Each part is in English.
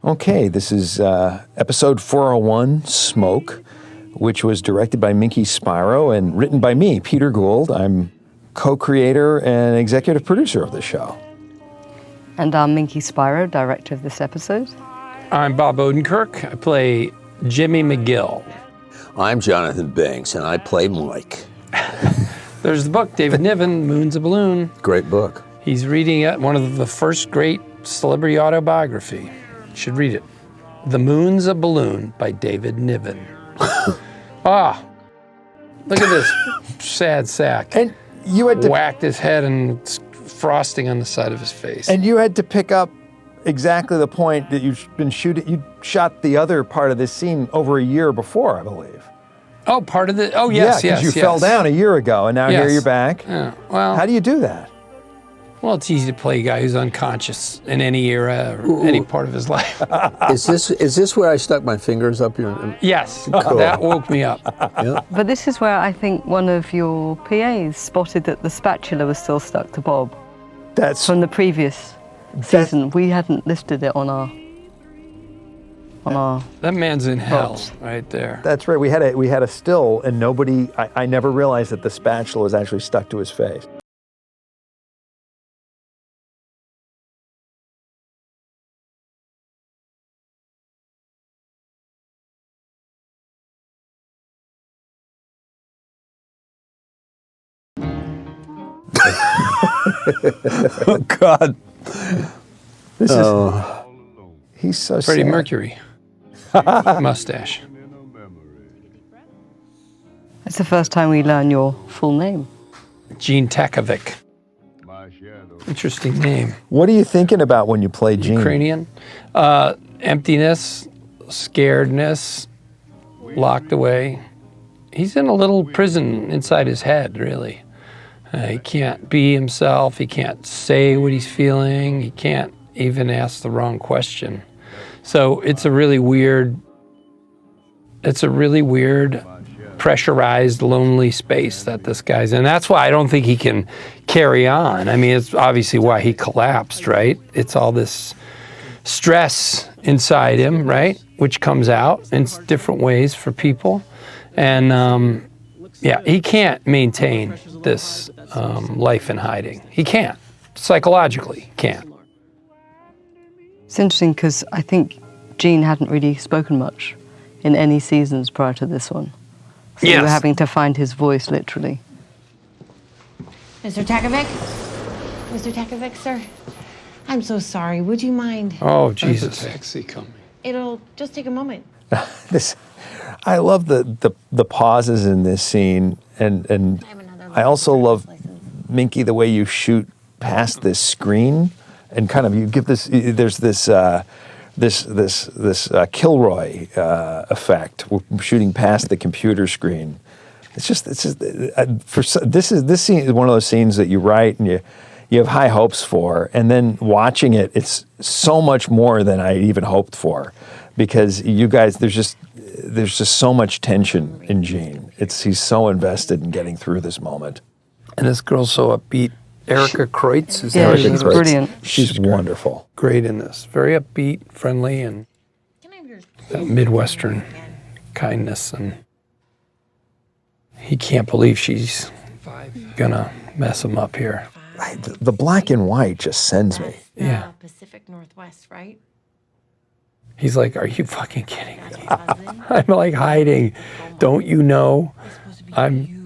Okay, this is episode 401, Smoke, which was directed by Minkie Spiro and written by me, Peter Gould. I'm co-creator and executive producer of the show. And I'm Minkie Spiro, director of this episode. I'm Bob Odenkirk. I play Jimmy McGill. I'm Jonathan Banks, and I play Mike. There's the book, David Niven, Moon's a Balloon. Great book. He's reading it, one of the first great celebrity autobiography. You should read it. The Moon's a Balloon by David Niven. Ah, look at this sad sack. And you had to whacked his head and frosting on the side of his face. And you had to pick up exactly the point that you've been shooting. You shot the other part of this scene over a year before, I believe. Oh, part of the, oh yes, yeah, because you fell down a year ago, and now here you're back. Yeah, well. How do you do that? Well, it's easy to play a guy who's unconscious in any era or any part of his life. Is this where I stuck my fingers up your? Yes, cool. That woke me up. Yeah. But this is where I think one of your PAs spotted that the spatula was still stuck to Bob. That's from the previous season. We hadn't listed it on our That man's in hell box. right there. That's right. We had a still, and nobody. I never realized that the spatula was actually stuck to his face. Oh God! This is. He's so Freddie sad. Mercury. Mustache. It's the first time we learn your full name. Gene Takovic. Interesting name. What are you thinking about when you play Gene? Ukrainian. Emptiness, scaredness, locked away. He's in a little prison inside his head, really. He can't be himself. He can't say what he's feeling. He can't even ask the wrong question. So it's a really weird, pressurized, lonely space that this guy's in. That's why I don't think he can carry on. I mean, it's obviously why he collapsed, right? It's all this stress inside him, right? Which comes out in different ways for people. And yeah, he can't maintain this life in hiding. He can't. Psychologically, he can't. It's interesting because I think Gene hadn't really spoken much in any seasons prior to this one. So Yes. we were having to find his voice, literally. Mr. Takovic? Mr. Takovic, sir? I'm so sorry. Would you mind? Oh, Jesus. There's a taxi coming. It'll just take a moment. I love the pauses in this scene, and I also love, Minkie, the way you shoot past this screen, and kind of you give this. There's this Kilroy effect. We're shooting past the computer screen. This scene is one of those scenes that you write and you have high hopes for, and then watching it, it's so much more than I even hoped for, because you guys, there's just so much tension in Gene. He's so invested in getting through this moment. And this girl's so upbeat. Erica Kreutz is Yeah, there. she's brilliant. She's wonderful. Great in this. Very upbeat, friendly, and that Midwestern kindness. And he can't believe she's gonna mess him up here. The black and white just sends me. Yeah. Pacific Northwest, right? He's like, are you fucking kidding me? I'm like hiding. Don't you know? I'm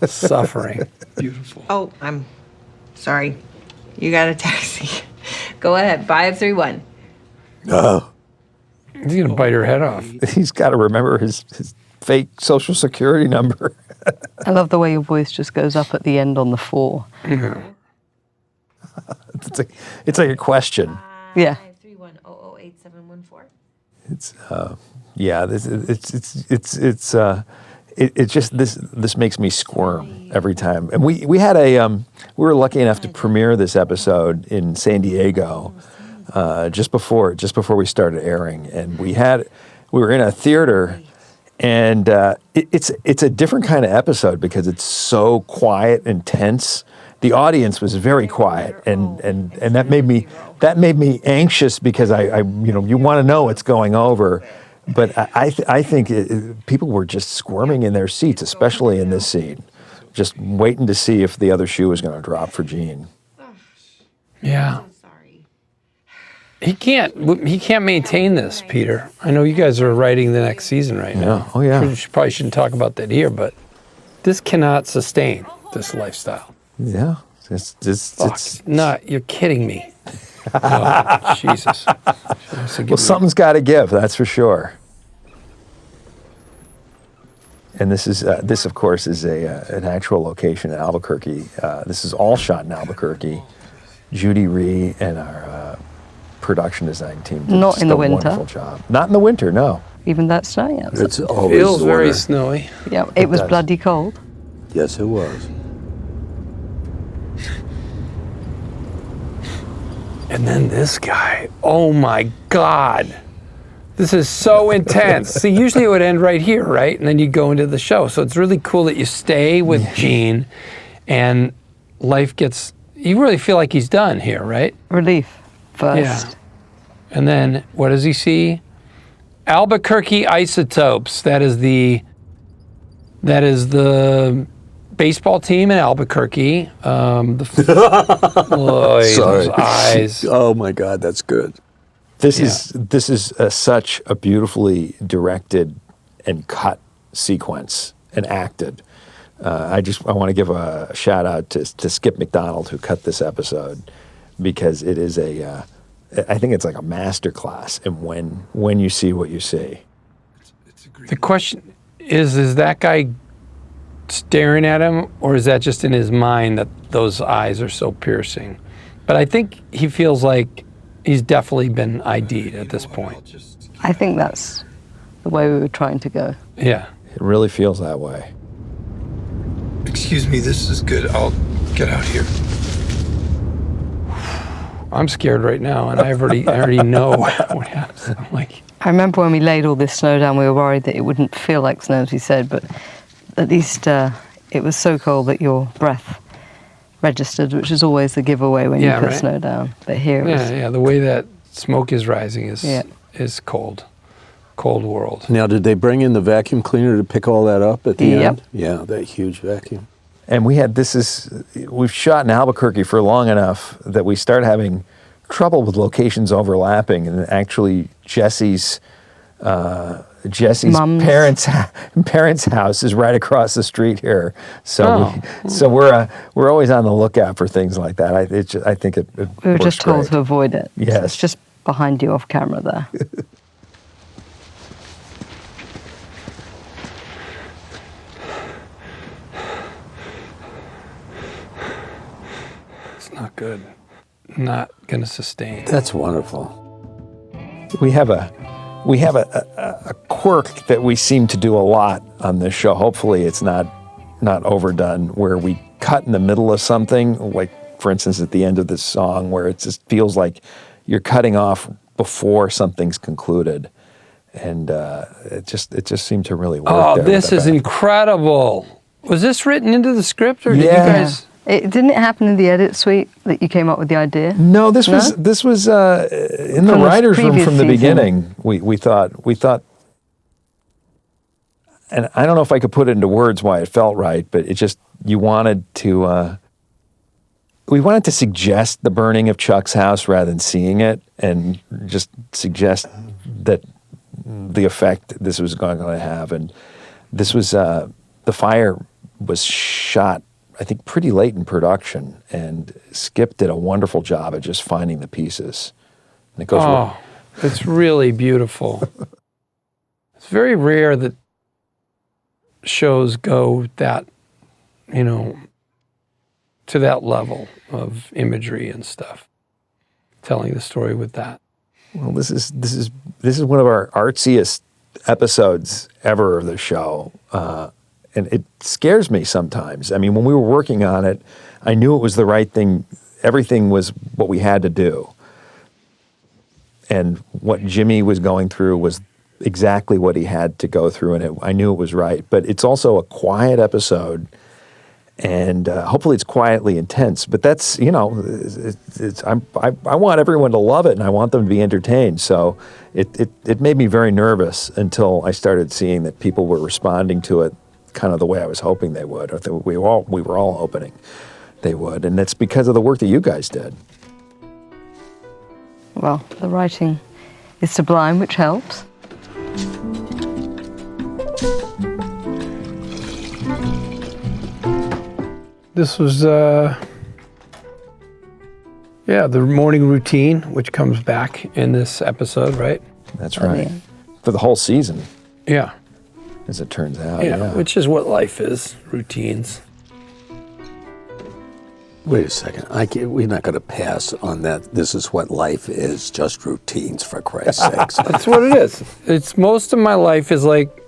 suffering. Beautiful. Oh, I'm sorry. You got a taxi. Go ahead. 531. Oh, He's gonna bite her head off. he's got to remember his fake Social Security number. I love the way your voice just goes up at the end on the 4. It's like a question. Yeah. 531-008714. It's yeah. It's just this makes me squirm every time. And we were lucky enough to premiere this episode in San Diego just before we started airing, and we were in a theater, and it's a different kind of episode because it's so quiet and tense, the audience was very quiet, and that made me anxious because I you want to know what's going over, but I think people were just squirming in their seats, especially in this scene, just waiting to see if the other shoe was going to drop for Gene. Yeah. He can't maintain this, Peter. I know you guys are writing the next season right now. Yeah. Oh yeah. You probably shouldn't talk about that here, but this cannot sustain this lifestyle. Yeah. It's not. You're kidding me. Oh, Jesus. Well, something's got to give. That's for sure. And this of course is an actual location in Albuquerque. This is all shot in Albuquerque. Judy Rhea and our production design team did Not in the winter. Wonderful job. Not in the winter, no. Even that snowy outside. It's always feels the very winter. snowy. Yeah, it was does. bloody cold. Yes, it was. And then this guy. Oh my God. This is so intense. See, usually it would end right here, right? And then you go into the show. So it's really cool that you stay with Gene and life gets, you really feel like he's done here, right? Relief first. Yeah. And then what does he see? Albuquerque Isotopes. That is the baseball team in Albuquerque. Boy, Sorry. those eyes. Oh my God, that's good. This is such a beautifully directed and cut sequence and acted. I want to give a shout out to Skip McDonald who cut this episode, because it is I think it's like a master class in when you see what you see. The question is that guy staring at him, or is that just in his mind that those eyes are so piercing? But I think he feels like he's definitely been ID'd at this point. I think that's the way we were trying to go. Yeah. It really feels that way. Excuse me, this is good. I'll get out here. I'm scared right now, and I already know what happens. I'm like, I remember when we laid all this snow down, we were worried that it wouldn't feel like snow, as we said, but at least it was so cold that your breath registered, which is always the giveaway when you put snow down. But here it was... the way that smoke is rising is cold. Cold world. Now, did they bring in the vacuum cleaner to pick all that up at the Yep. end? Yeah, that huge vacuum. And we've shot in Albuquerque for long enough that we start having trouble with locations overlapping, and actually Jesse's Mum's. parents' house is right across the street here, so we're always on the lookout for things like that. I think it We were works just told great. to avoid it. Yes. It's just behind you off camera there. It's not good. Not gonna sustain. That's wonderful. We have a quirk that we seem to do a lot on this show. Hopefully it's not overdone, where we cut in the middle of something, like for instance at the end of this song, where it just feels like you're cutting off before something's concluded. And it just seemed to really work. Oh, there this with is the incredible. Was this written into the script, or did you Yeah. guys? Didn't it happen in the edit suite that you came up with the idea? No, this was in the From the writers' room previous from the season. beginning. We thought, and I don't know if I could put it into words why it felt right, but it just we wanted to suggest the burning of Chuck's house rather than seeing it, and just suggest that the effect this was going to have. And this was the fire was shot, I think, pretty late in production, and Skip did a wonderful job at just finding the pieces. And it goes It's really beautiful. It's very rare that shows go that, to that level of imagery and stuff. Telling the story with that. well, this is one of our artsiest episodes ever of the show, and it scares me sometimes. I mean, when we were working on it, I knew it was the right thing. Everything was what we had to do. And what Jimmy was going through was exactly what he had to go through, and I knew it was right. But it's also a quiet episode, and hopefully it's quietly intense. But that's, I want everyone to love it, and I want them to be entertained. So it made me very nervous until I started seeing that people were responding to it kind of the way I was hoping they would, or that we were all hoping they would, and that's because of the work that you guys did. Well, the writing is sublime, which helps. This was, the morning routine, which comes back in this episode, right? That's right. For the whole season. Yeah. As it turns out, Yeah, which is what life is, routines. Wait a second. We're not going to pass on that. This is what life is, just routines, for Christ's sakes. That's what it is. It's most of my life is like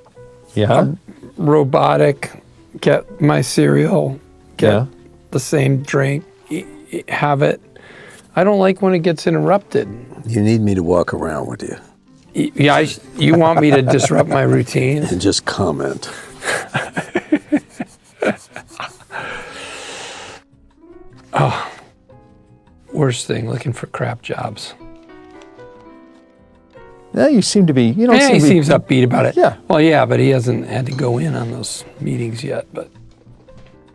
robotic, get my cereal, get the same drink, have it. I don't like when it gets interrupted. You need me to walk around with you. Yeah, you want me to disrupt my routine? And just comment. Oh, worst thing, looking for crap jobs. Yeah, you seem to be, he seems upbeat about it. Yeah. Well, yeah, but he hasn't had to go in on those meetings yet, but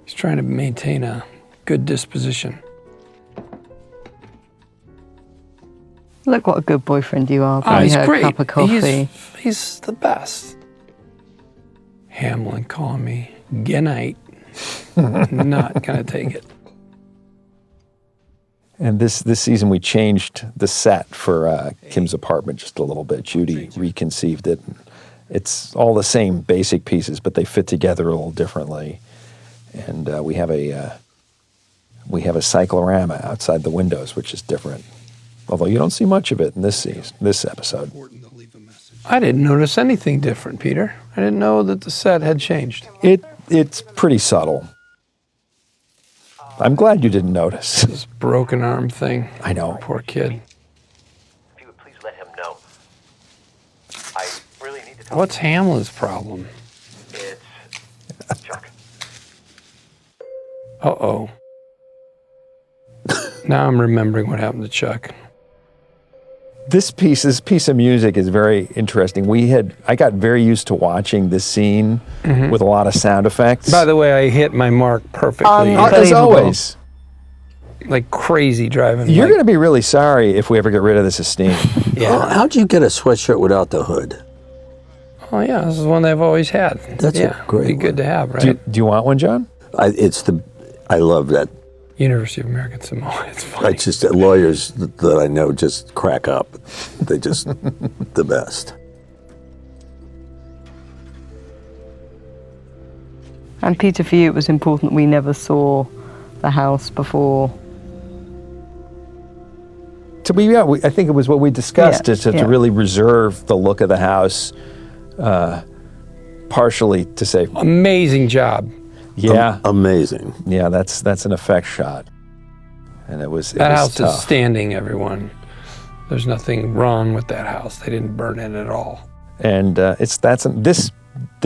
he's trying to maintain a good disposition. Look what a good boyfriend you are. He's her great. A cup of coffee. He's the best. Hamlin calling me Genite. Not gonna take it. And this season we changed the set for Kim's apartment just a little bit. Judy reconceived it. It's all the same basic pieces, but they fit together a little differently. And we have a cyclorama outside the windows, which is different. Although you don't see much of it in this episode. I didn't notice anything different, Peter. I didn't know that the set had changed. It's pretty subtle. I'm glad you didn't notice. This broken arm thing. I know. Poor kid. If you would please let him know. I really need to talk. What's Hamlin's problem? It's Chuck. Uh-oh. Now I'm remembering what happened to Chuck. This piece of music is very interesting. I got very used to watching this scene with a lot of sound effects. By the way, I hit my mark perfectly. As always. Like crazy driving. You're going to be really sorry if we ever get rid of this esteem. Yeah. Oh, how'd you get a sweatshirt without the hood? Oh, yeah, this is one they've always had. That's a great be good one. to have, right? Do you want one, John? I love that. University of American Samoa. It's funny. Lawyers that I know just crack up. They just, the best. And Peter, for you, it was important we never saw the house before. I think it was what we discussed, to really reserve the look of the house, partially to say. Amazing job. Yeah. Amazing. Yeah, that's an effect shot. And it was That house tough. is standing, everyone. There's nothing wrong with that house. They didn't burn it at all. And this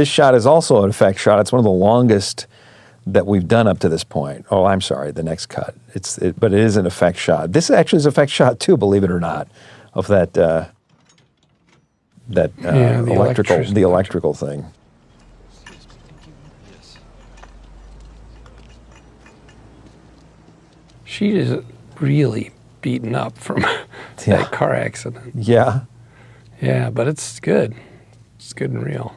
shot is also an effect shot. It's one of the longest that we've done up to this point. Oh, I'm sorry, the next cut. But it is an effect shot. This actually is an effect shot too, believe it or not, of that electrical thing. She is really beaten up from that car accident. Yeah. Yeah, but it's good. It's good and real.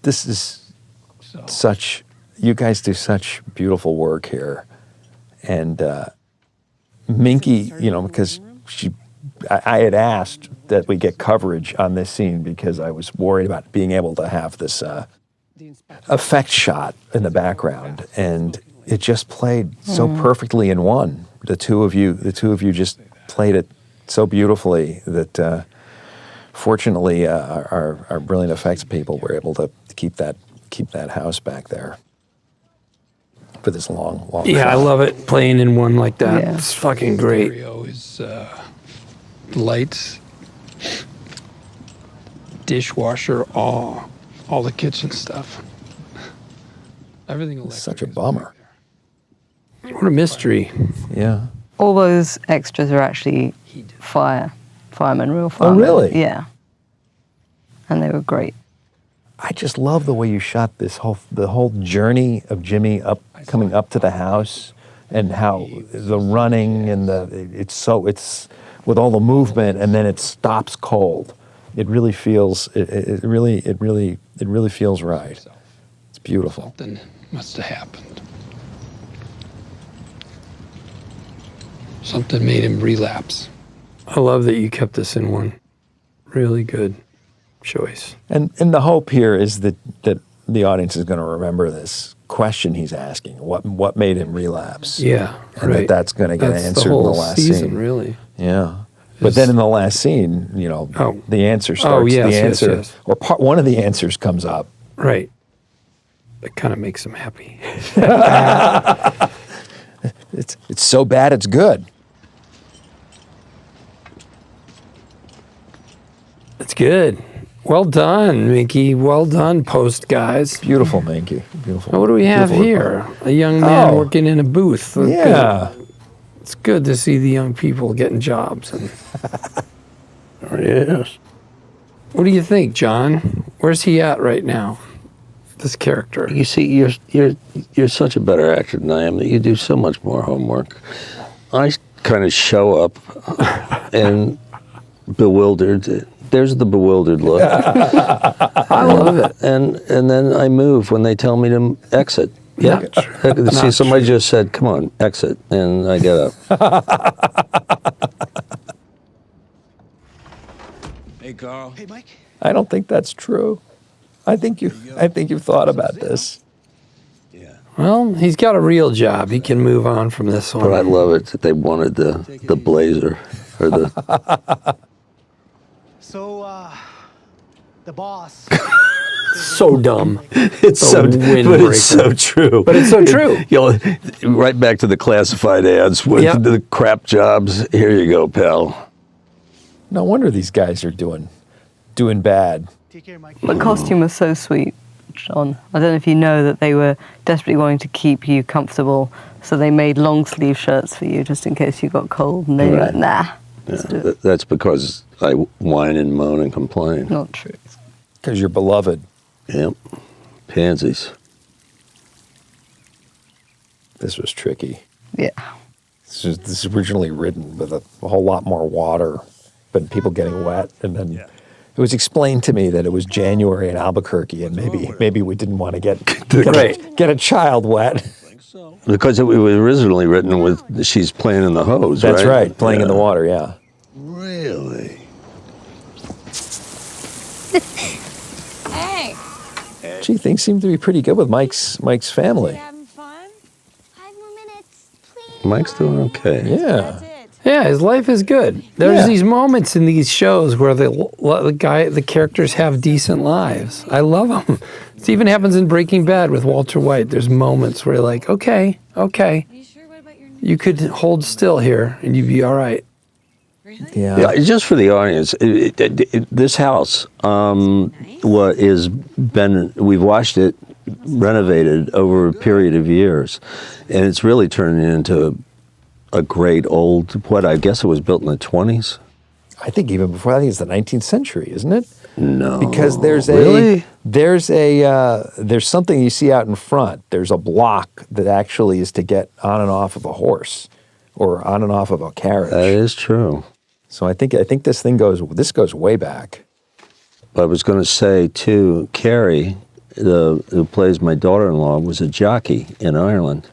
This is you guys do such beautiful work here. And Minkie, because I had asked that we get coverage on this scene because I was worried about being able to have this effect shot in the background. And it just played so perfectly in one. The two of you just played it so beautifully that fortunately our brilliant effects people were able to keep that house back there for this long Yeah, shot. I love it playing in one like that. Yeah. It's fucking great. Stereo is lights, dishwasher, all the kitchen stuff. Everything electric. Such a bummer. What a mystery. Yeah. All those extras are actually firemen, real firemen. really? Yeah. And they were great. I just love the way you shot the whole journey of Jimmy coming up to the house, and how the running and it's with all the movement, and then it stops cold. It really feels it really feels right. It's beautiful. Something must have happened. Something made him relapse. I love that you kept this in one. Really good choice. And the hope here is that the audience is going to remember this question he's asking. What made him relapse? Yeah, and right. that's going to get answered in the last season, scene. Really. Yeah. But then in the last scene, the answer starts. Yes. Or one of the answers comes up. Right. That kind of makes him happy. It's so bad it's good. It's good. Well done, Minkie. Well done, post guys. Beautiful, Minkie. Beautiful. Now, what do we have Beautiful here? report. A young man working in a booth. Yeah. It's good to see the young people getting jobs. And There he is. what do you think, John? Where's he at right now? This character. You see, you're such a better actor than I am that you do so much more homework. I kind of show up and bewildered. There's the bewildered look. I love it. And then I move when they tell me to exit. Yeah. See, somebody just said, "Come on, exit," and I get up. Hey, Carl. Hey, Mike. I don't think that's true. I think you've thought about this. Yeah. Well, he's got a real job. He can move on from this one. But I love it that they wanted the blazer or the. So, the boss. So dumb. It's so, but it's so true. But it's so true. Right back to the classified ads with the crap jobs. Here you go, pal. No wonder these guys are doing bad. Take care, Mike. The costume was so sweet, John. I don't know if you know that they were desperately wanting to keep you comfortable, so they made long sleeve shirts for you just in case you got cold, and they were like, nah. Yeah, that's because I whine and moan and complain. Not true. Because you're beloved. Yep. Pansies. This was tricky. Yeah. This is originally written with a whole lot more water, but people getting wet, and then it was explained to me that it was January in Albuquerque, and maybe we didn't want to get a child wet. Because it was originally written with she's playing in the hose. That's right, playing in the water. Yeah. Really? Hey. Gee, things seem to be pretty good with Mike's family. Having fun? 5 more minutes, please. Mike's doing okay. Yeah. That's it. Yeah, his life is good. There's these moments in these shows where the characters have decent lives. I love them. It even happens in Breaking Bad with Walter White. There's moments where you're like, okay, Are you sure? What about your you could hold still here and you'd be all right. Really? Yeah. Just for the audience, this house we've watched it renovated over a period of years, and it's really turning into a great old, I guess it was built in the 20s? I think even before, I think it's the 19th century, isn't it? No. Because there's something you see out in front. There's a block that actually is to get on and off of a horse or on and off of a carriage. That is true. So I think this goes way back. But I was going to say, too, Carrie, who plays my daughter-in-law, was a jockey in Ireland.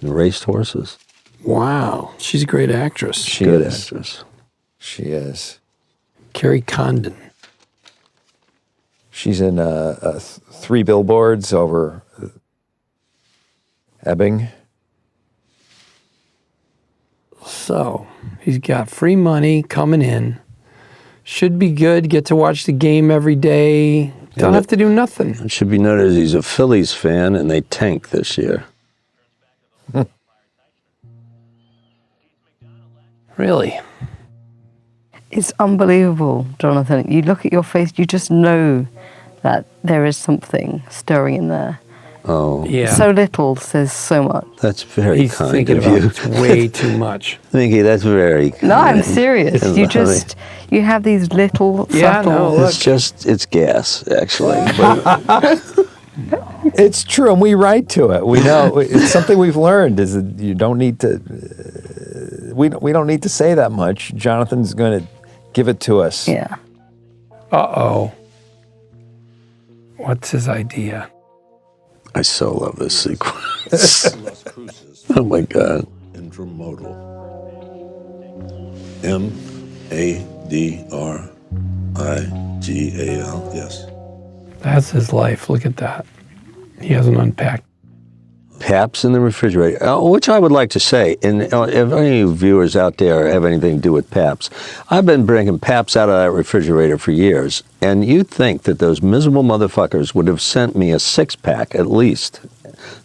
And raced horses. Wow. She's a great actress. She Good is. actress. She is. Carrie Condon. She's in 3 billboards over Ebbing. So, he's got free money coming in. Should be good. Get to watch the game every day. Don't have to do nothing. It should be noted he's a Phillies fan, and they tanked this year. Really? It's unbelievable, Jonathan. You look at your face, you just know that there is something stirring in there. Oh, Yeah. So little says so much. that's very He's kind thinking of about you. it way too much. Minkie, that's very kind. No, I'm serious. You have these little Yeah, subtle. no, look. It's gas, actually. But It's true, and we write to it. We know it's something we've learned is that you don't need to. We don't need to say that much. Jonathan's going to give it to us. Yeah. Uh-oh. What's his idea? I so love this sequence. Oh my God. Intramodal. Madrigal. Yes. That's his life. Look at that. He hasn't unpacked. Paps in the refrigerator, which I would like to say, and if any viewers out there have anything to do with Paps, I've been bringing Paps out of that refrigerator for years, and you'd think that those miserable motherfuckers would have sent me a 6-pack at least.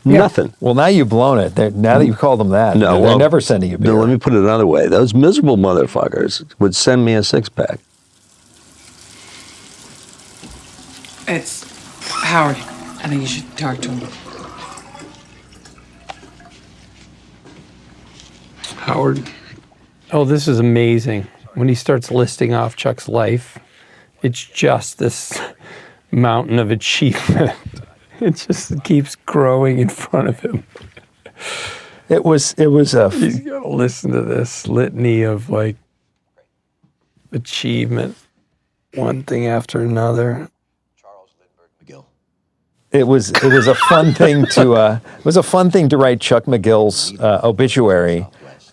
Yeah. Nothing. Well, now you've blown it. Now that you called them that, they're never sending you beer. No, let me put it another way. Those miserable motherfuckers would send me a 6-pack. It's Howard. I think you should talk to him. Howard. Oh, this is amazing. When he starts listing off Chuck's life, it's just this mountain of achievement. It just keeps growing in front of him. It was a. He's got to listen to this litany of like achievement, one thing after another. It was a fun thing to write Chuck McGill's obituary.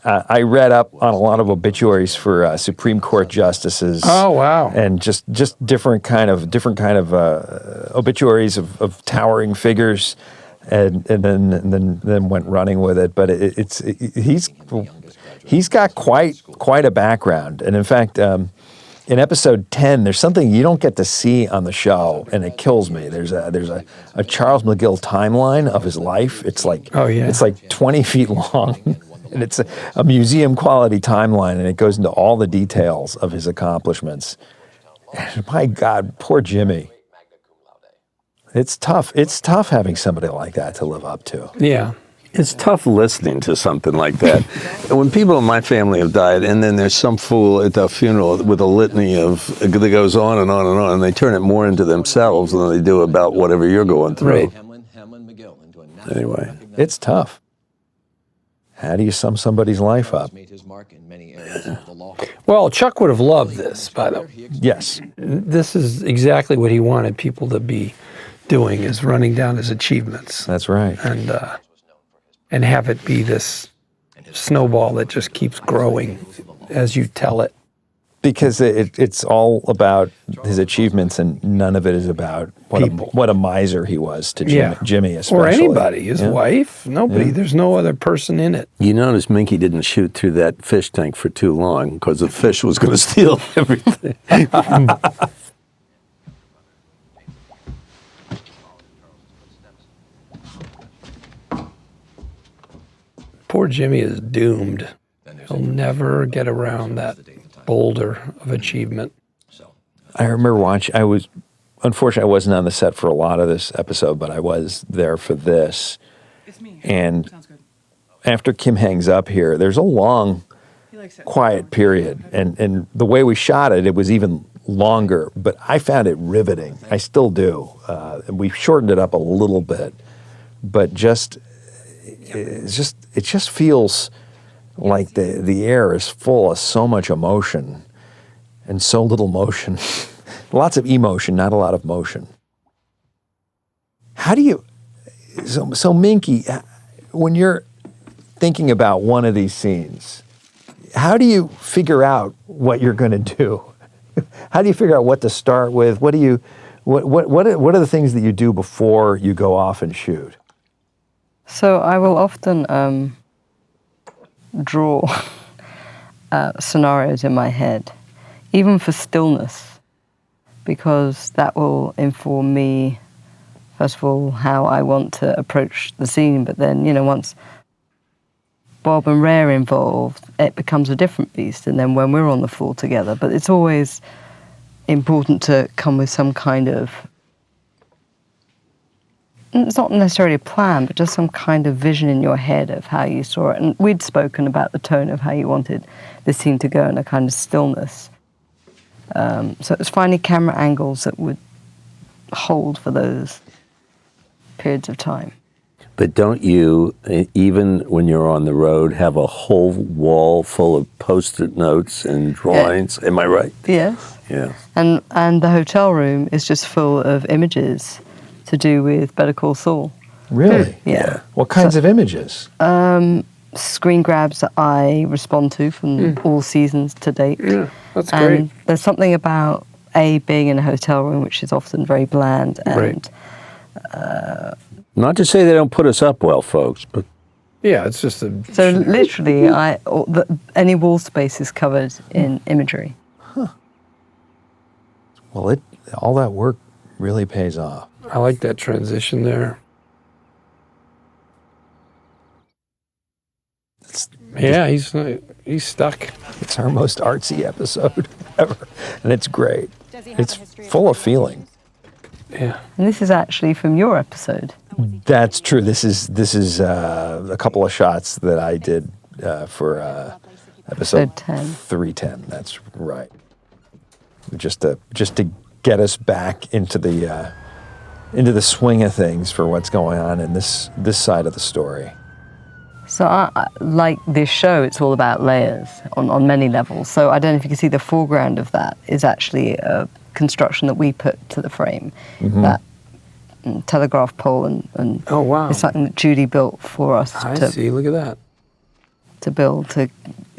I read up on a lot of obituaries for Supreme Court justices. Oh wow! And just different kind of obituaries of towering figures, and then went running with it. But he's got quite a background, and in fact. In episode 10, there's something you don't get to see on the show, and it kills me. There's a Charles McGill timeline of his life. It's like it's like 20 feet long, and it's a museum quality timeline, and it goes into all the details of his accomplishments. And my God, poor Jimmy. It's tough. It's tough having somebody like that to live up to. Yeah. It's tough listening to something like that. And when people in my family have died, and then there's some fool at the funeral with a litany that goes on and on and on, and they turn it more into themselves than they do about whatever you're going through. Right. Anyway. It's tough. How do you sum somebody's life up? Well, Chuck would have loved this, by the way. Yes. This is exactly what he wanted people to be doing, is running down his achievements. That's right. And have it be this snowball that just keeps growing as you tell it. Because it's all about his achievements, and none of it is about what a miser he was to Jimmy especially. Or anybody, his wife, nobody. Yeah. There's no other person in it. You notice Minkie didn't shoot through that fish tank for too long because the fish was going to steal everything. Poor Jimmy is doomed. He'll never get around that boulder of achievement. I remember unfortunately I wasn't on the set for a lot of this episode, but I was there for this. And after Kim hangs up here, there's a long, quiet period. And the way we shot it, it was even longer, but I found it riveting. I still do. And we shortened it up a little bit, but it just feels like the air is full of so much emotion and so little motion. Lots of emotion, not a lot of motion. How do you, so Minkie, when you're thinking about one of these scenes, how do you figure out what you're going to do? How do you figure out what to start with? What are the things that you do before you go off and shoot? So I will often draw scenarios in my head, even for stillness, because that will inform me, first of all, how I want to approach the scene. But then, once Bob and Rhea are involved, it becomes a different beast. And then when we're on the floor together, but it's always important to come with some kind of it's not necessarily a plan, but just some kind of vision in your head of how you saw it. And we'd spoken about the tone of how you wanted the scene to go in a kind of stillness. So it was finding camera angles that would hold for those periods of time. But don't you, even when you're on the road, have a whole wall full of Post-it notes and drawings? Am I right? Yes. Yeah. And the hotel room is just full of images to do with Better Call Saul. Really? Yeah. What kinds of images? Screen grabs that I respond to from all seasons to date. Yeah, that's and great. There's something about being in a hotel room, which is often very bland and Not to say they don't put us up well, folks, but Yeah, it's just a... so literally any wall space is covered in imagery. Well, all that work really pays off. I like that transition there. Yeah, he's stuck. It's our most artsy episode ever, and it's great. It's full of feeling. Yeah. And this is actually from your episode. That's true. This is a couple of shots that I did for episode 310. That's right. Just to get us back into the swing of things for what's going on in this side of the story. So I like this show, it's all about layers on many levels. So I don't know if you can see the foreground of that is actually a construction that we put to the frame. Mm-hmm. That telegraph pole and oh wow, it's something that Judy built for us. I see. Look at that. To build to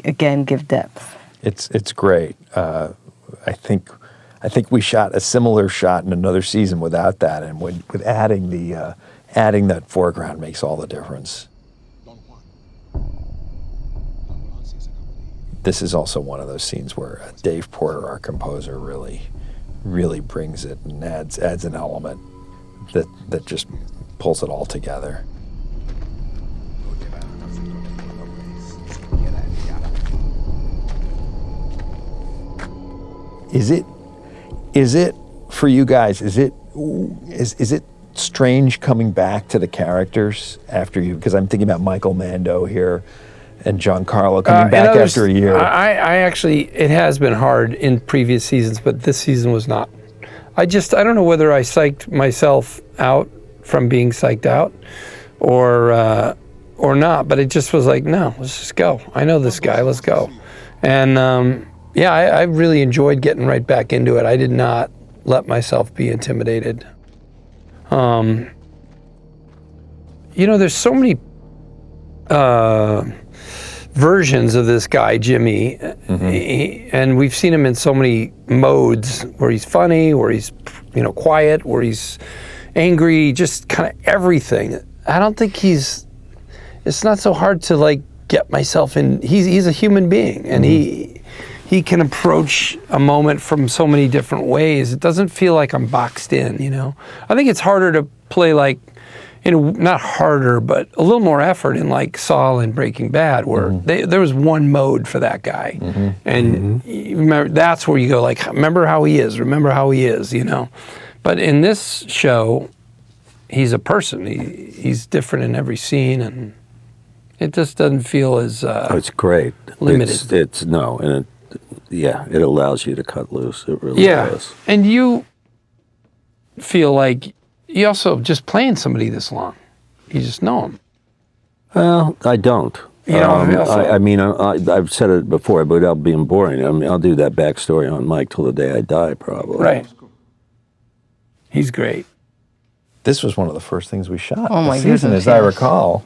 again give depth. It's great. I think we shot a similar shot in another season without that, and with adding that foreground makes all the difference. This is also one of those scenes where Dave Porter, our composer, really brings it and adds an element that just pulls it all together. Is it for you guys? Is it strange coming back to the characters after you? Because I'm thinking about Michael Mando here. And Giancarlo coming back after a year. I actually, it has been hard in previous seasons, but this season was not. I don't know whether I psyched myself out from being psyched out or not, but it just was like, no, let's just go. I know this guy, let's go. And I really enjoyed getting right back into it. I did not let myself be intimidated. There's so many versions of this guy, Jimmy, and we've seen him in so many modes where he's funny, where he's quiet, where he's angry, just kind of everything. I don't think it's not so hard to get myself in. He's a human being, and he can approach a moment from so many different ways. It doesn't feel like I'm boxed in, I think it's harder to play not harder, but a little more effort in Saul and Breaking Bad, where there was one mode for that guy. And you remember, that's where you go remember how he is, But in this show, he's a person. He's different in every scene, and it just doesn't feel as it's great. Limited. It allows you to cut loose. It really does. And you feel like you also just playing somebody this long. You just know him. Well, I don't. I've said it before, but without being boring. I'll do that backstory on Mike till the day I die, probably. Right. He's great. This was one of the first things we shot this season, as I recall.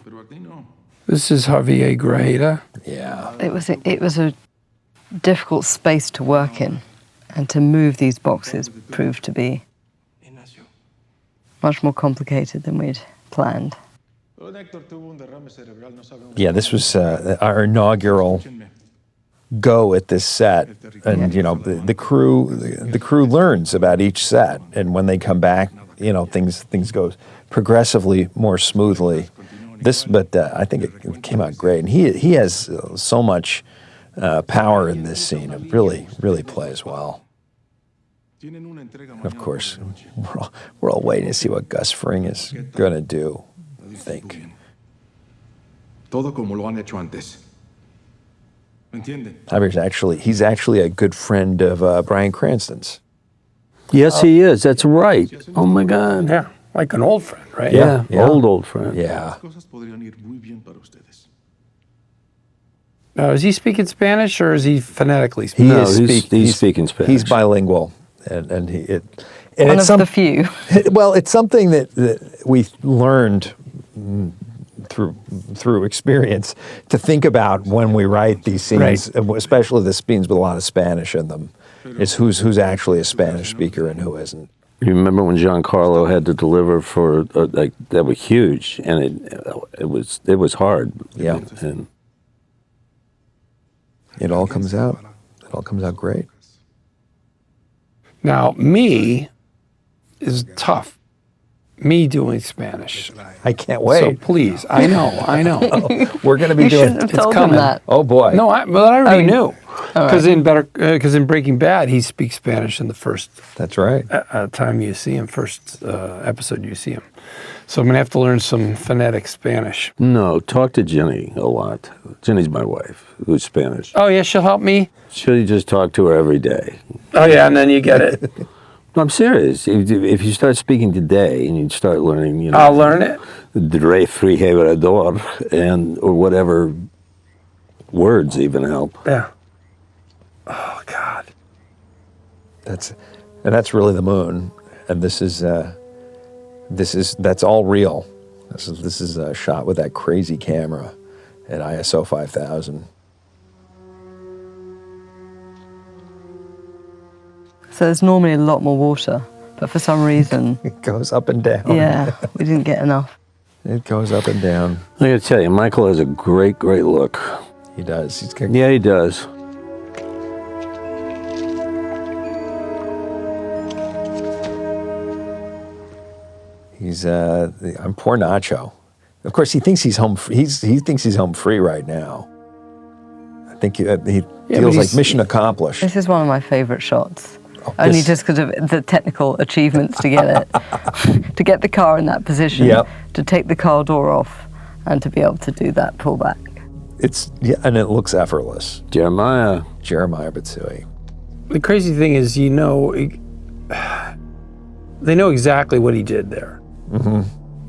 This is Javier Grajeda. Yeah. It was a difficult space to work in, and to move these boxes proved to be much more complicated than we'd planned. Yeah, this was our inaugural go at this set, and the crew learns about each set, and when they come back, things go progressively more smoothly. But I think it came out great, and he has so much power in this scene. It really plays well. And of course, we're all waiting to see what Gus Fring is going to do, I think. Todo como lo han hecho antes. He's actually a good friend of Bryan Cranston's. Yes, he is. That's right. Oh, my God. Yeah, like an old friend, right? Yeah, old friend. Yeah. Now, is he speaking Spanish or is he phonetically speaking? He's speaking Spanish. He's bilingual, and One of the few. Well, it's something that we learned through experience to think about when we write these scenes, especially the scenes with a lot of Spanish in them, is who's actually a Spanish speaker and who isn't. You remember when Giancarlo had to deliver for that was huge, and it was hard. Yeah, and it all comes out. It all comes out great. Now, me is tough. Me doing Spanish. I can't wait. So please, I know. We're going to be You doing. shouldn't have It's told coming. him that. Oh boy. No, I already knew. Because right. in Breaking Bad, he speaks Spanish in the first. That's right. Time you see him, first episode you see him. So I'm gonna have to learn some phonetic Spanish. No, talk to Jenny a lot. Jenny's my wife, who's Spanish. Oh yeah, she'll help me. She'll just talk to her every day. Oh yeah, and then you get it. No, I'm serious. If you start speaking today and you start learning, I'll learn it. Dre Frigebrador or whatever words even help. Yeah. Oh God. That's really the moon, and that's all real. This is shot with that crazy camera at ISO 5000. So there's normally a lot more water, but for some reason... It goes up and down. Yeah, we didn't get enough. It goes up and down. I gotta tell you, Michael has a great look. He does. Yeah, he does. I'm poor Nacho. Of course, he thinks he's home. He thinks he's home free right now. I think he feels like mission accomplished. This is one of my favorite shots. Only just because of the technical achievements to get it, to get the car in that position, to take the car door off, and to be able to do that pullback. And it looks effortless. Jeremiah Bitsui. The crazy thing is, they know exactly what he did there. Mm-hmm.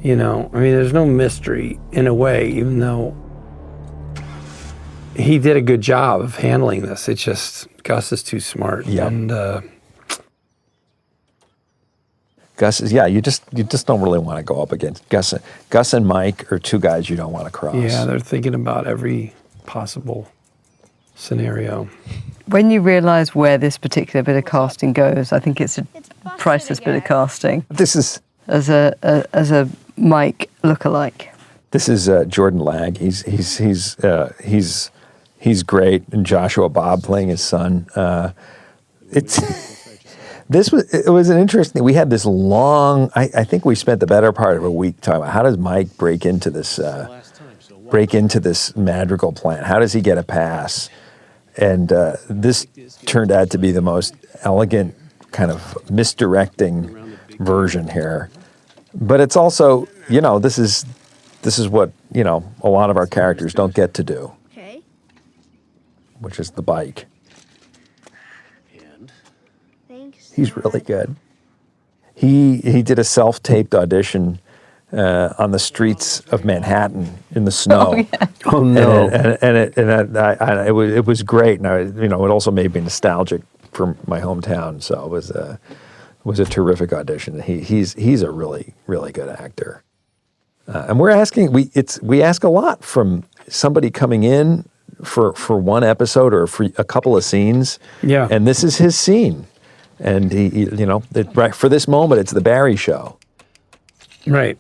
I mean, there's no mystery in a way, even though he did a good job of handling this. It's just Gus is too smart. Yeah. And Gus is, you just don't really want to go up against Gus. Gus and Mike are two guys you don't want to cross. Yeah, they're thinking about every possible scenario. When you realise where this particular bit of casting goes, I think it's a priceless bit of casting. This is as a Mike lookalike. This is Jordan Lagg. He's great, and Joshua Bob playing his son. It was an interesting. We had this long. I think we spent the better part of a week talking about how does Mike break into this Madrigal plant. How does he get a pass? And this turned out to be the most elegant kind of misdirecting version here. But it's also, this is what, a lot of our characters don't get to do. Okay. Which is the bike. And? Thanks. He's really good. He did a self-taped audition on the streets of Manhattan in the snow. Oh, yeah. Oh no! It was great, and it also made me nostalgic for my hometown. So it was a terrific audition. He's a really good actor, and we ask a lot from somebody coming in for one episode or for a couple of scenes. Yeah, and this is his scene, and right for this moment, it's the Barry show. Right.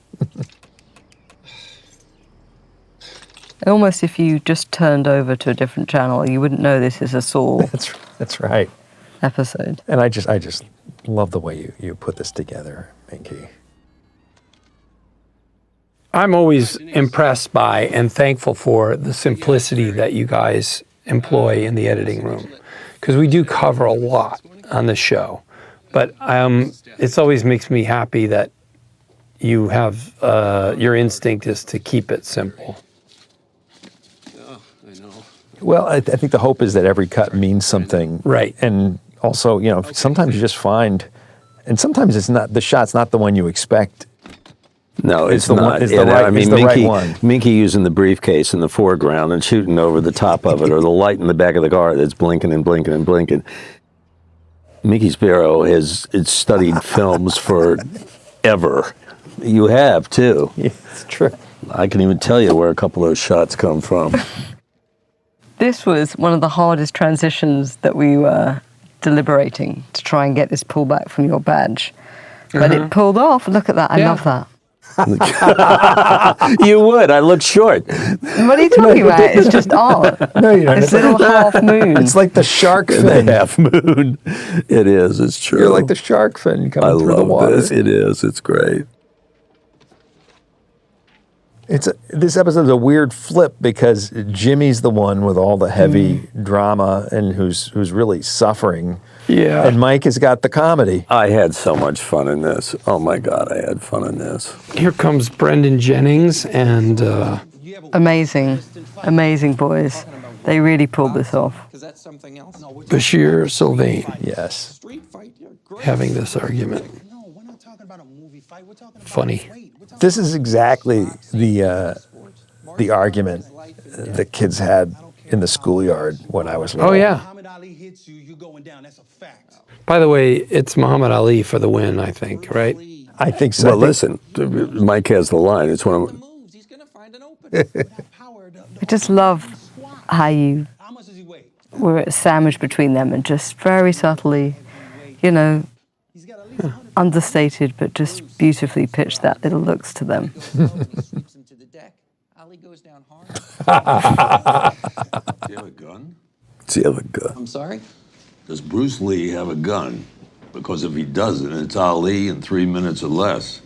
Almost if you just turned over to a different channel, you wouldn't know this is a Saul. That's right. Episode. And I just love the way you put this together, Minkie. I'm always impressed by and thankful for the simplicity that you guys employ in the editing room, because we do cover a lot on the show. But it always makes me happy that you have your instinct is to keep it simple. Well, I think the hope is that every cut means something. Right. And also, sometimes you just find, and sometimes it's not, the shot's not the one you expect. No, it's the not. one. It's the right. I mean, it's the right one. Minkie using the briefcase in the foreground and shooting over the top of it, or the light in the back of the car that's blinking and blinking and blinking. Minkie Spiro has studied films forever. You have too. Yeah, it's true. I can even tell you where a couple of those shots come from. This was one of the hardest transitions that we were deliberating to try and get this pullback from your badge. But it pulled off. Look at that. I love that. You would. I look short. What are you talking about? It's just art. No, you don't. This little half moon. It's like the shark fin. The half moon. It is. It's true. You're like the shark fin coming through the water. This. It is. It's great. This episode's a weird flip because Jimmy's the one with all the heavy drama and who's really suffering. Yeah. And Mike has got the comedy. I had so much fun in this. Oh my God, I had fun in this. Here comes Brendan Jennings and amazing boys. They really pulled this off. Bashir Sylvain. Yes. Having this argument. Funny. This is exactly the argument the kids had in the schoolyard when I was little. Oh yeah. By the way, it's Muhammad Ali for the win, I think, right? I think so. Well, listen, Mike has the line. It's one of. I just love how you were sandwiched between them and just very subtly, understated, but just beautifully pitched that little looks to them. Do you have a gun? Does he have a gun? I'm sorry? Does Bruce Lee have a gun? Because if he doesn't, it's Ali in 3 minutes or less.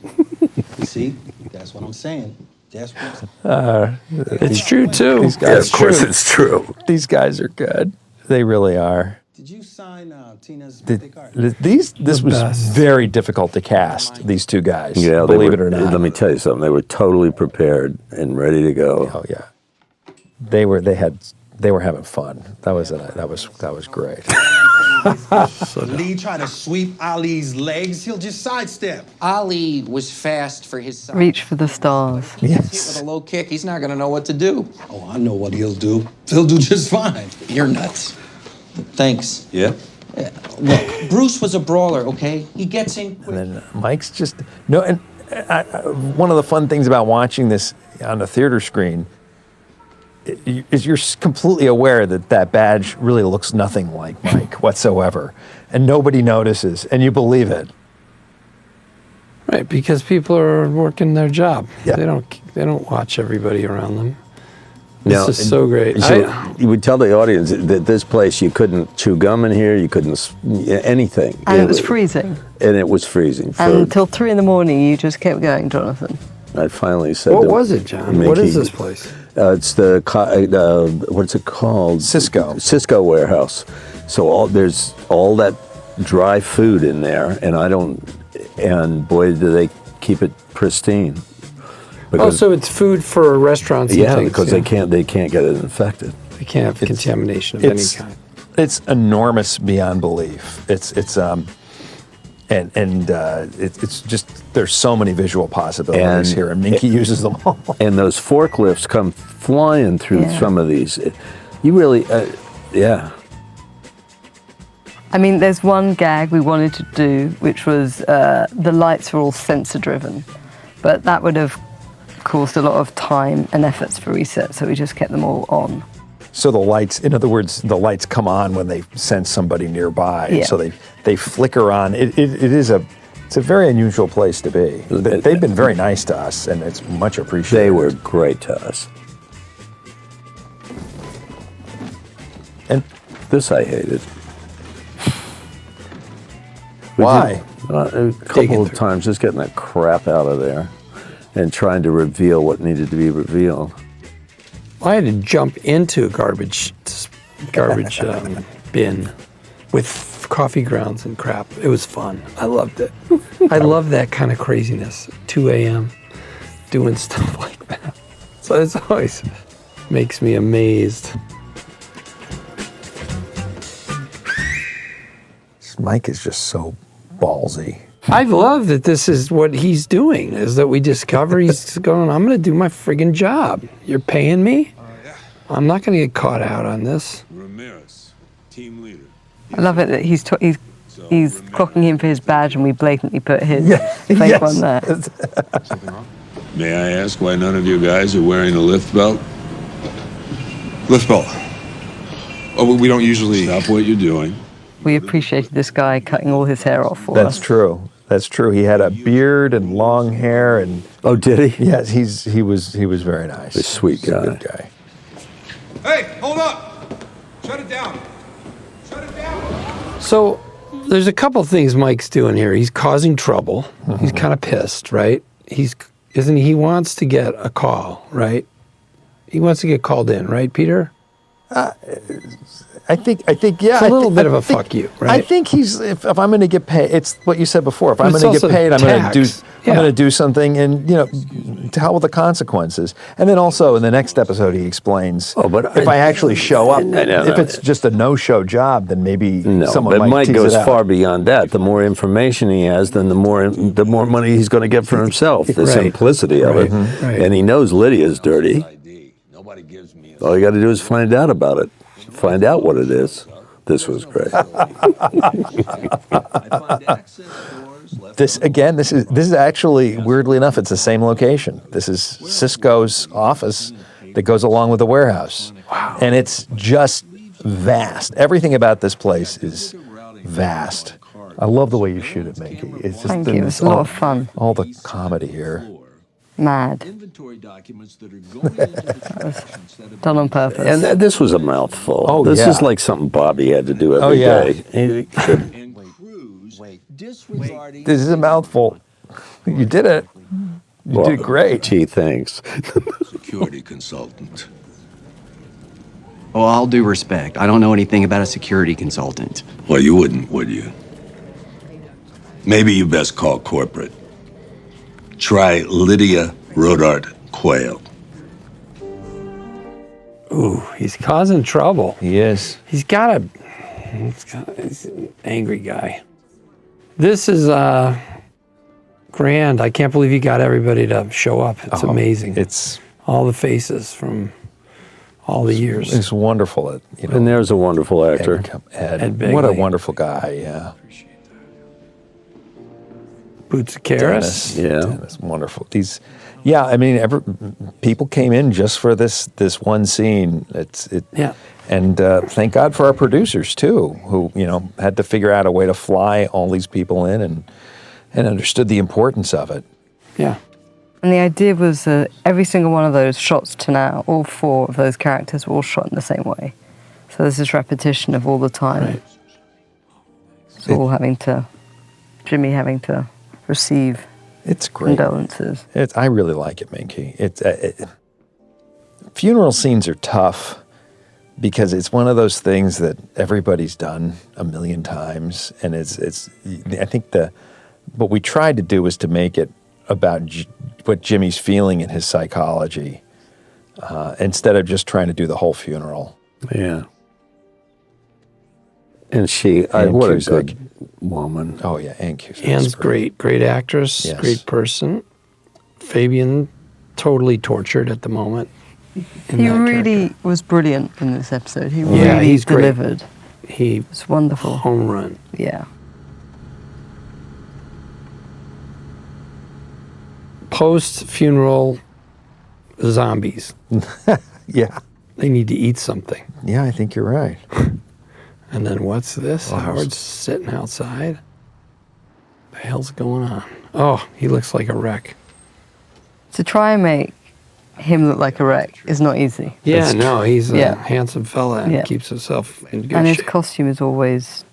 See? That's what I'm saying. That's what it's true, too. Of course it's true. These guys are good. They really are. Did you sign Tina's birthday card? This was very difficult to cast, these two guys, believe it or not. Let me tell you something. They were totally prepared and ready to go. Oh, yeah. They were having fun. That was great. Lee trying to sweep Ali's legs, he'll just sidestep. Ali was fast for his size. Reach for the stars. Yes. With a low kick, he's not going to know what to do. Oh, I know what he'll do. He'll do just fine. You're nuts. Thanks. Yeah? Look, Bruce was a brawler, okay? He gets in quick. And then Mike's just and one of the fun things about watching this on the theater screen is you're completely aware that badge really looks nothing like Mike whatsoever, and nobody notices, and you believe it. Right, because people are working their job. Yeah. They don't watch everybody around them. Now, this is so great. So you would tell the audience that this place, you couldn't chew gum in here, you couldn't anything. And it was freezing. And it was freezing. And until 3 a.m, you just kept going, Jonathan. I finally said, what was it, John? Minkie, what is this place? It's the what's it called? Cisco warehouse. So there's all that dry food in there, and boy, do they keep it pristine. Because, so it's food for restaurants. And things, because they can't get it infected. They can't have contamination of any kind. It's enormous beyond belief. It's just there's so many visual possibilities here, and Minkie uses them all. And those forklifts come flying through some of these. You really, I mean, there's one gag we wanted to do, which was the lights were all sensor driven, but that would have caused a lot of time and efforts for reset, so we just kept them all on. So the lights, in other words, the lights come on when they sense somebody nearby. Yeah. So they flicker on. It's a very unusual place to be. They've been very nice to us, and it's much appreciated. They were great to us. And this I hated. Why? A couple of times, just getting that crap out of there and trying to reveal what needed to be revealed. I had to jump into a garbage bin with coffee grounds and crap. It was fun. I loved it. I love that kind of craziness. 2 a.m. doing stuff like that. So it's always makes me amazed. Mike is just so ballsy. I love that this is what he's doing, is that we discover he's going, I'm going to do my friggin' job. You're paying me? I'm not going to get caught out on this. Ramirez, team leader. I love it that he's clocking him for his badge and we blatantly put his fake yes. one there. May I ask why none of you guys are wearing a lift belt? Lift belt. Oh, we don't usually. Stop what you're doing. We appreciated this guy cutting all his hair off for us. That's true. That's true. He had a beard and long hair, and oh, did he? Yes, he was very nice. A sweet guy. Good guy. Hey, hold up! Shut it down. Shut it down. So there's a couple things Mike's doing here. He's causing trouble. Mm-hmm. He's kind of pissed, right? He wants to get a call, right? He wants to get called in, right, Peter? I think, yeah. It's a little bit of a fuck you, right? I think he's, if I'm going to get paid, it's what you said before. If I'm But going to it's get paid, also I'm going to do something, and to hell with the consequences. And then also in the next episode, he explains, if I actually show up, if it's just a no-show job, then maybe someone but might Mike tease goes it out. far beyond that. The more information he has, then the more money he's going to get for himself. The simplicity of it, and he knows Lydia's dirty. All you got to do is find out about it. Find out what it is. This was great. This is actually, weirdly enough, it's the same location. This is Cisco's office that goes along with the warehouse. Wow. And it's just vast. Everything about this place is vast. I love the way you shoot it, Minkie. It's just Thank you. It's a lot of fun. All the comedy here. Mad. That was done on purpose. And this was a mouthful. Oh, this yeah. is like something Bobby had to do every day. This is a mouthful. You did it. You did great. Gee, thanks. Security consultant. Well, all due respect, I don't know anything about a security consultant. Well, you wouldn't, would you? Maybe you best call corporate. Try Lydia Rodart Quayle. Ooh, he's causing trouble. He is. He's an angry guy. This is grand. I can't believe you got everybody to show up. It's amazing. It's all the faces from all the years. It's wonderful. And there's a wonderful actor. Ed what a wonderful guy, yeah. Boots of Karis. Dennis, wonderful. People came in just for this one scene. And thank God for our producers too, who had to figure out a way to fly all these people in and understood the importance of it. Yeah. And the idea was that every single one of those shots to now, all 4 of those characters were all shot in the same way. So there's this repetition of all the time. Right. So Jimmy having to receive condolences. I really like it, Minkie. Funeral scenes are tough because it's one of those things that everybody's done a million times, and I think what we tried to do was to make it about what Jimmy's feeling and his psychology, instead of just trying to do the whole funeral. Yeah. And what a good woman. Oh yeah, Anne Cusack. Anne's great actress, great person. Fabian, totally tortured at the moment. He really was brilliant in this episode. He really delivered. He was wonderful. Home run. Yeah. Post-funeral zombies. Yeah. They need to eat something. Yeah, I think you're right. And then what's this? Howard's sitting outside. The hell's going on? Oh, he looks like a wreck. To try and make him look like a wreck is not easy. Yeah, he's a handsome fella and keeps himself in good shape. And his costume is always,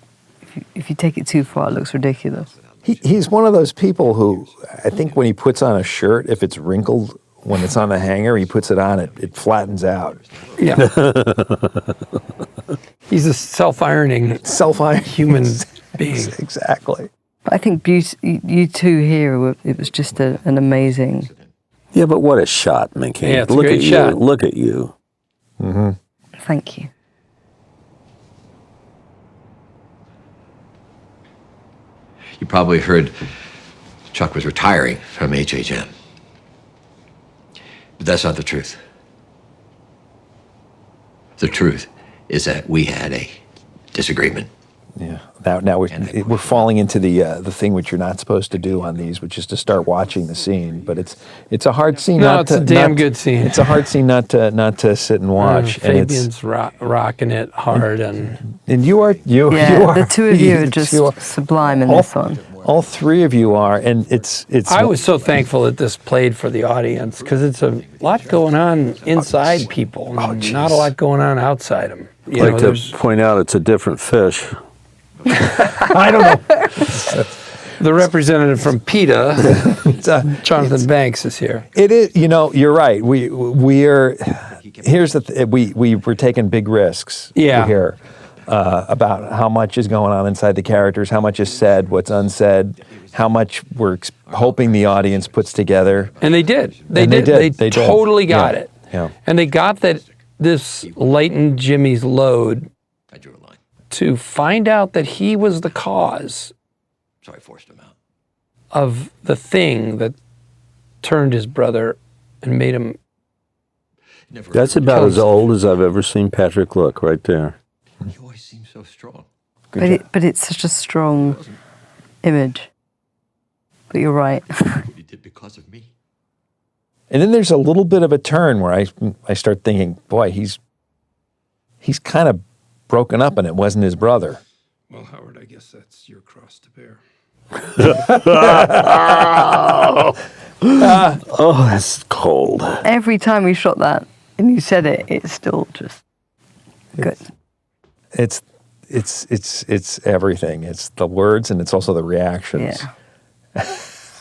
if you take it too far, it looks ridiculous. He's one of those people who, I think when he puts on a shirt, if it's wrinkled, when it's on the hanger, he puts it on, it flattens out. Yeah. He's a self-ironing human being. Exactly. But I think you two here, it was just an amazing... Yeah, but what a shot, Minkie. Yeah, it's Look a great at shot. you. Look at you. Mm-hmm. Thank you. You probably heard Chuck was retiring from HHM. But that's not the truth. The truth is that we had a disagreement. Yeah. Now we're falling into the thing which you're not supposed to do on these, which is to start watching the scene. But it's a hard scene. No, it's a damn good scene. It's a hard scene not to sit and watch. Fabian's rocking it hard, and you are. The two of you are just sublime in this one. All three of you are, and it's. I was so thankful that this played for the audience because it's a lot going on inside people, and not a lot going on outside them. I'd like to point out it's a different fish. I don't know. The representative from PETA, Jonathan Banks, is here. It is. You're right. We are. Here's the. We were taking big risks. Yeah. Here. About how much is going on inside the characters, how much is said, what's unsaid, how much we're hoping the audience puts together. And they did. They totally got it. Yeah. And they got that this lightened Jimmy's load to find out that he was the cause of the thing that turned his brother and made him. That's about as old as I've ever seen Patrick look, right there. You always seem so strong. But it's such a strong image. But you're right. You did because of me. And then there's a little bit of a turn where I start thinking, boy, he's kind of broken up and it wasn't his brother. Well, Howard, I guess that's your cross to bear. Oh, that's cold. Every time we shot that and you said it, it's still just good. It's everything. It's the words and it's also the reactions. Yeah.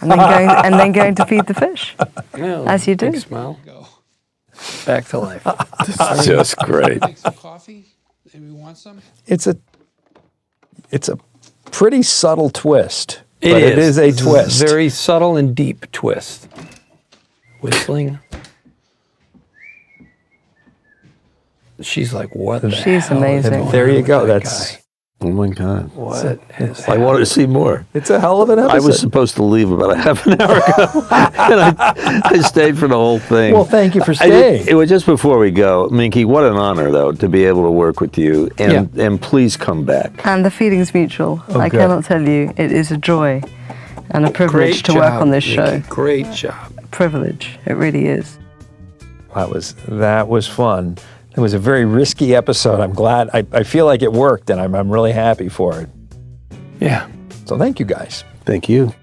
and then going to feed the fish, as you do. Big smile. Back to life. This is just great. Take some coffee? Maybe want some? It's a pretty subtle twist. It is a twist. Very subtle and deep twist. Whistling. She's like, what? She's amazing. There you go. That's. Oh my God. What is I wanted to see more. It's a hell of an episode. I was supposed to leave about a half an hour ago. And I stayed for the whole thing. Well, thank you for staying. It was just before we go. Minkie, what an honor, though, to be able to work with you. And please come back. And the feeling's mutual. I cannot tell you. It is a joy and a privilege to work on this show. Great job. Privilege. It really is. That was fun. It was a very risky episode. I'm glad. I feel like it worked, and I'm really happy for it. Yeah. So thank you guys. Thank you.